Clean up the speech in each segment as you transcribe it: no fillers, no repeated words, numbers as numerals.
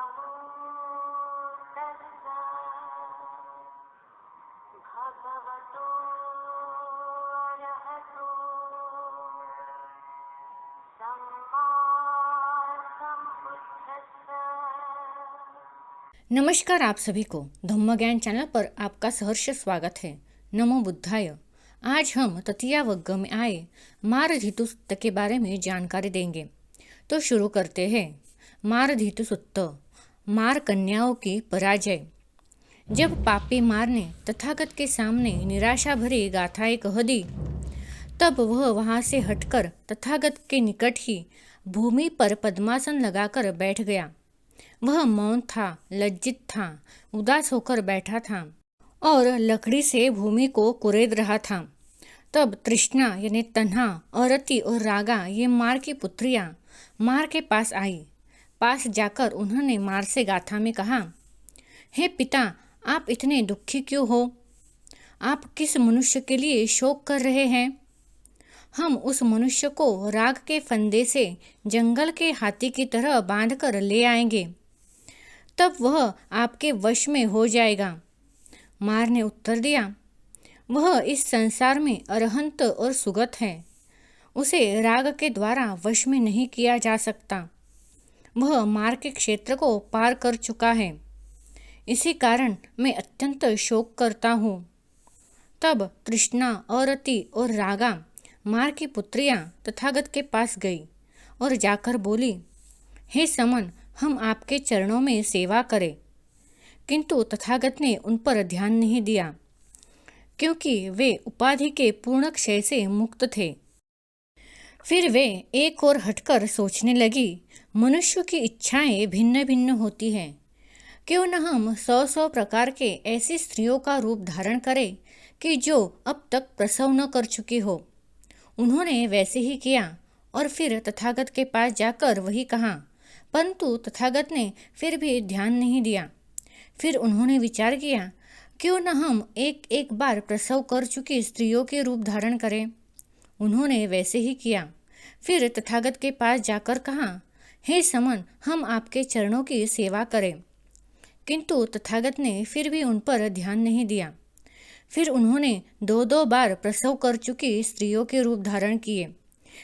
नमो तस्सा भगवतो अरहतो सम्मा सम्बुद्धस्सा। नमस्कार आप सभी को धम्म ज्ञान चैनल पर आपका सहर्ष स्वागत है। नमो बुद्धाय। आज हम तृतीया वर्ग में आए मारधीतु सूक्त के बारे में जानकारी देंगे। तो शुरू करते हैं। मारधीतु सूक्त, मार कन्याओं की पराजय। जब पापी मार ने तथागत के सामने निराशा भरी गाथाएं कह दी, तब वह वहां से हटकर तथागत के निकट ही भूमि पर पद्मासन लगाकर बैठ गया। वह मौन था, लज्जित था, उदास होकर बैठा था और लकड़ी से भूमि को कुरेद रहा था। तब तृष्णा यानी तन्हा, अरति और रागा ये मार की पुत्रियां मार के पास आई। पास जाकर उन्होंने मार से गाथा में कहा, हे पिता, आप इतने दुखी क्यों हो? आप किस मनुष्य के लिए शोक कर रहे हैं? हम उस मनुष्य को राग के फंदे से जंगल के हाथी की तरह बांधकर ले आएंगे, तब वह आपके वश में हो जाएगा। मार ने उत्तर दिया, वह इस संसार में अरहंत और सुगत है। उसे राग के द्वारा वश में नहीं किया जा सकता। वह मार के क्षेत्र को पार कर चुका है। इसी कारण मैं अत्यंत शोक करता हूँ। तब तृष्णा, अरति और रागा मार की पुत्रियां तथागत के पास गई और जाकर बोली, हे समन, हम आपके चरणों में सेवा करें। किंतु तथागत ने उन पर ध्यान नहीं दिया, क्योंकि वे उपाधि के पूर्ण क्षय से मुक्त थे। फिर वे एक ओर हटकर सोचने लगी, मनुष्य की इच्छाएं भिन्न भिन्न होती हैं। क्यों न हम 100 प्रकार के ऐसी स्त्रियों का रूप धारण करें कि जो अब तक प्रसव न कर चुकी हो। उन्होंने वैसे ही किया और फिर तथागत के पास जाकर वही कहा, परंतु तथागत ने फिर भी ध्यान नहीं दिया। फिर उन्होंने विचार किया, क्यों न हम एक एक बार प्रसव कर चुकी स्त्रियों के रूप धारण करें। उन्होंने वैसे ही किया। फिर तथागत के पास जाकर कहा, हे समन, हम आपके चरणों की सेवा करें। किंतु तथागत ने फिर भी उन पर ध्यान नहीं दिया। फिर उन्होंने 2 बार प्रसव कर चुकी स्त्रियों के रूप धारण किए,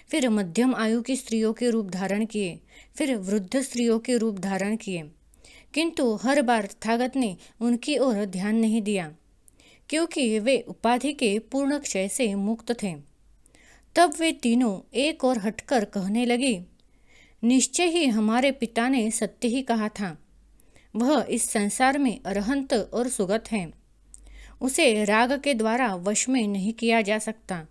फिर मध्यम आयु की स्त्रियों के रूप धारण किए, फिर वृद्ध स्त्रियों के रूप धारण किए। किंतु हर बार तथागत ने उनकी ओर ध्यान नहीं दिया, क्योंकि वे उपाधि के पूर्ण क्षय से मुक्त थे। तब वे तीनों एक और हटकर कहने लगी, निश्चय ही हमारे पिता ने सत्य ही कहा था। वह इस संसार में अरहंत और सुगत है। उसे राग के द्वारा वश में नहीं किया जा सकता।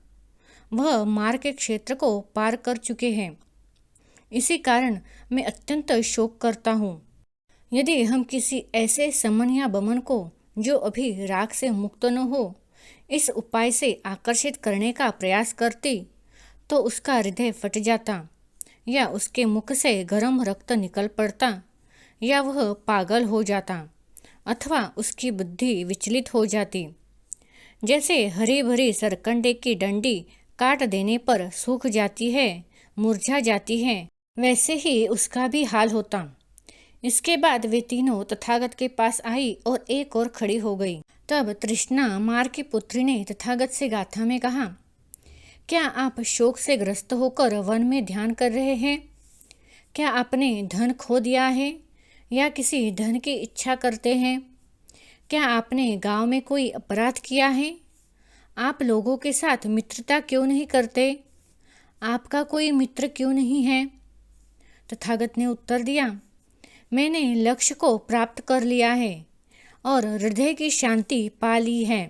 वह मार के क्षेत्र को पार कर चुके हैं। इसी कारण मैं अत्यंत शोक करता हूँ। यदि हम किसी ऐसे समन या बमन को, जो अभी राग से मुक्त न हो, इस उपाय से आकर्षित करने का प्रयास करती, तो उसका हृदय फट जाता, या उसके मुख से गर्म रक्त निकल पड़ता, या वह पागल हो जाता, अथवा उसकी बुद्धि विचलित हो जाती। जैसे हरी भरी सरकंडे की डंडी काट देने पर सूख जाती है, मुरझा जाती है, वैसे ही उसका भी हाल होता। इसके बाद वे तीनों तथागत के पास आई और एक और खड़ी हो गई। तब तृष्णा, मार की पुत्री, ने तथागत से गाथा में कहा, क्या आप शोक से ग्रस्त होकर वन में ध्यान कर रहे हैं? क्या आपने धन खो दिया है या किसी धन की इच्छा करते हैं? क्या आपने गांव में कोई अपराध किया है? आप लोगों के साथ मित्रता क्यों नहीं करते? आपका कोई मित्र क्यों नहीं है? तथागत ने उत्तर दिया, मैंने लक्ष्य को प्राप्त कर लिया है और हृदय की शांति पा ली है।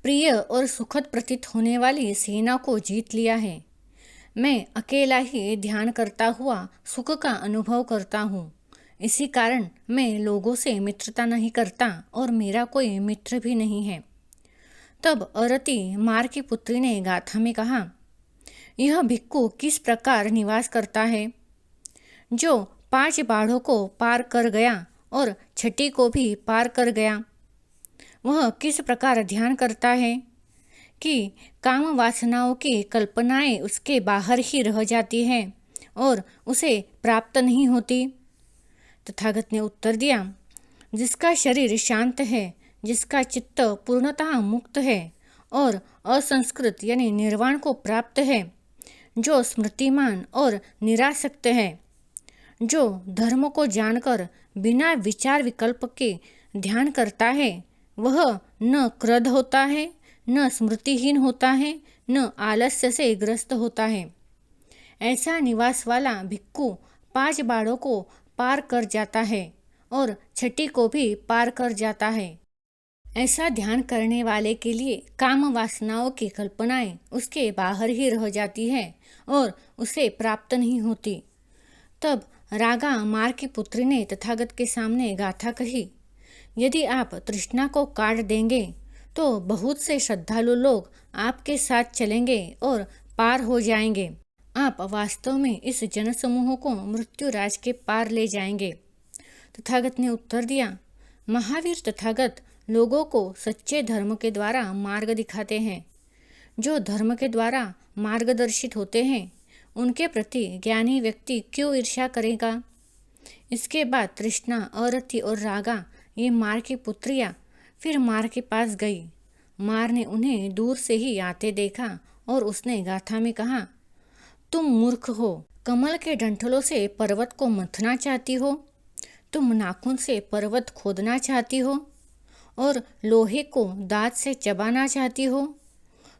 प्रिय और सुखद प्रतीत होने वाली सेना को जीत लिया है। मैं अकेला ही ध्यान करता हुआ सुख का अनुभव करता हूँ। इसी कारण मैं लोगों से मित्रता नहीं करता और मेरा कोई मित्र भी नहीं है। तब अरति, मार की पुत्री, ने गाथा में कहा, यह भिक्खु किस प्रकार निवास करता है? जो 5 बाढ़ों को पार कर गया और 6ठी को भी पार कर गया। वह किस प्रकार ध्यान करता है कि काम वासनाओं की कल्पनाएं उसके बाहर ही रह जाती हैं और उसे प्राप्त नहीं होती। तथागत ने उत्तर दिया, जिसका शरीर शांत है, जिसका चित्त पूर्णतः मुक्त है और असंस्कृत यानी निर्वाण को प्राप्त है, जो स्मृतिमान और निरासक्त है, जो धर्म को जानकर बिना विचार विकल्प के ध्यान करता है, वह न क्रोध होता है, न स्मृतिहीन होता है, न आलस्य से ग्रस्त होता है। ऐसा निवास वाला भिक्खु 5 बाड़ों को पार कर जाता है और छठी को भी पार कर जाता है। ऐसा ध्यान करने वाले के लिए काम वासनाओं की कल्पनाएं उसके बाहर ही रह जाती है और उसे प्राप्त नहीं होती। तब रागा मार की पुत्री ने तथागत के सामने गाथा कही, यदि आप तृष्णा को काट देंगे तो बहुत से श्रद्धालु लोग आपके साथ चलेंगे और पार हो जाएंगे। आप वास्तव में इस जनसमूह को मृत्युराज के पार ले जाएंगे। तथागत ने उत्तर दिया, महावीर तथागत लोगों को सच्चे धर्म के द्वारा मार्ग दिखाते हैं। जो धर्म के द्वारा मार्गदर्शित होते हैं उनके प्रति ज्ञानी व्यक्ति क्यों ईर्ष्या करेगा। इसके बाद तृष्णा, अरति और रागा ये मार की पुत्रियां फिर मार के पास गई। मार ने उन्हें दूर से ही आते देखा और उसने गाथा में कहा, तुम मूर्ख हो, कमल के डंठलों से पर्वत को मथना चाहती हो, तुम नाखून से पर्वत खोदना चाहती हो और लोहे को दांत से चबाना चाहती हो,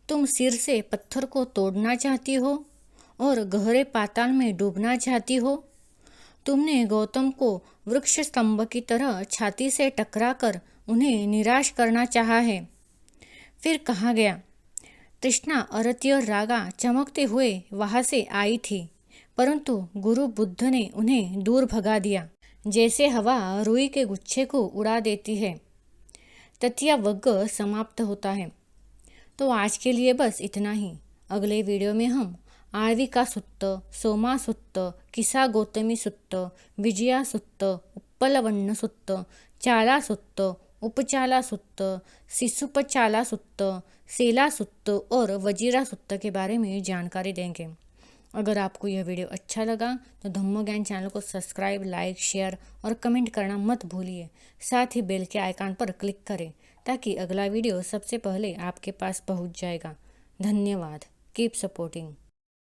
तुम सिर से पत्थर को तोड़ना चाहती हो और गहरे पाताल में डूबना चाहती हो। तुमने गौतम को वृक्ष स्तंभ की तरह छाती से टकराकर उन्हें निराश करना चाहा है। फिर कहा गया, तृष्णा, अरति और रागा चमकते हुए वहां से आई थी, परंतु गुरु बुद्ध ने उन्हें दूर भगा दिया, जैसे हवा रुई के गुच्छे को उड़ा देती है। तृतीया वर्ग समाप्त होता है। तो आज के लिए बस इतना ही। अगले वीडियो में हम आर्विका सुत्त, सोमा सुत्त, किसा गौतमी सुत्त, विजया सुत्त, उत्पलवन्न सुत्त, चाला सुत्त, उपचाला सुत्त, शिशुपचाला सुत्त, सेला सुत्त और वजीरा सुत्त के बारे में जानकारी देंगे। अगर आपको यह वीडियो अच्छा लगा तो धम्म ज्ञान चैनल को सब्सक्राइब, लाइक, शेयर और कमेंट करना मत भूलिए। साथ ही बेल के आइकन पर क्लिक करें ताकि अगला वीडियो सबसे पहले आपके पास पहुंच जाएगा। धन्यवाद। Keep supporting.